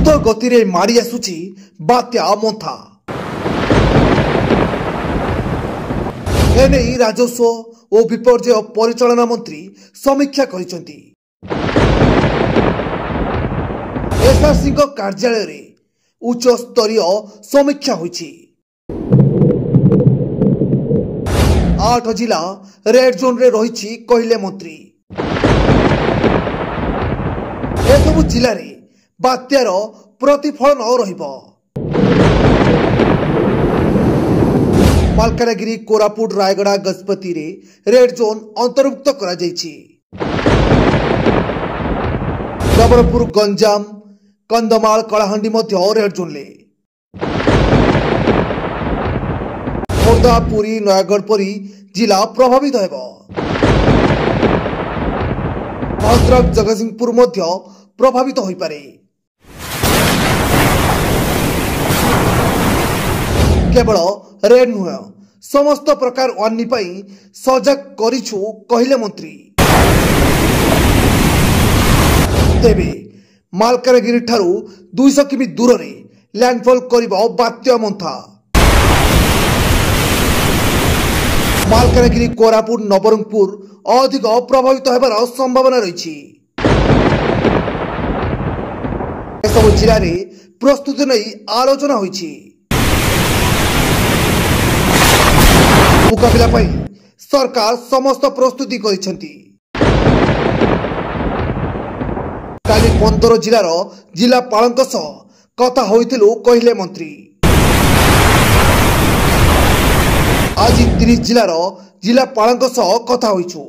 द्रुत गति रे माड़ी आसुची बात्या मोन्था। एने राजस्व और विपर्यय परिचालना मंत्री समीक्षा करिसेंती। एसआरसी कार्यालय रे उच्च स्तरीय समीक्षा होईची। 8 जिला रेड जोन रे रही कहले मंत्री। एसबु जिले में बात्यार प्रतिफलन रहिबो। मालकानगिरी, कोरापुट, रायगड़ा, गजपति रे रेड जोन अंतर्भुक्त करा जायछि। नवरंगपुर, गंजाम, कंधमाल, कलाहांडी मध्य रेड जोन ले। खोर्धा, पुरी, नयागढ़ परी जिला प्रभावित हेबो। भद्रक, जगतसिंहपुर मध्य प्रभावित होई पारे। केवल रेड नुह समस्त प्रकार वानी पाई सजग करिछु कहले मंत्री। तेबे मालकानगिरी ठारू 200 किमी दूर रे लैंडफॉल करिबो बात्या मोन्था। मालकानगिरी, कोरापुट, नवरंगपुर अधिक प्रभावित होबार संभावना रही। सब जिले में प्रस्तुति नहीं आलोचना होईछि। मुकाबिला पाई सरकार समस्त प्रस्तुति करिसेंती। काली 15 जिलार जिलापालक सह कथा होइथिलु कहले मंत्री। आज 30 जिलार जिलापालक सह कथा होइछु।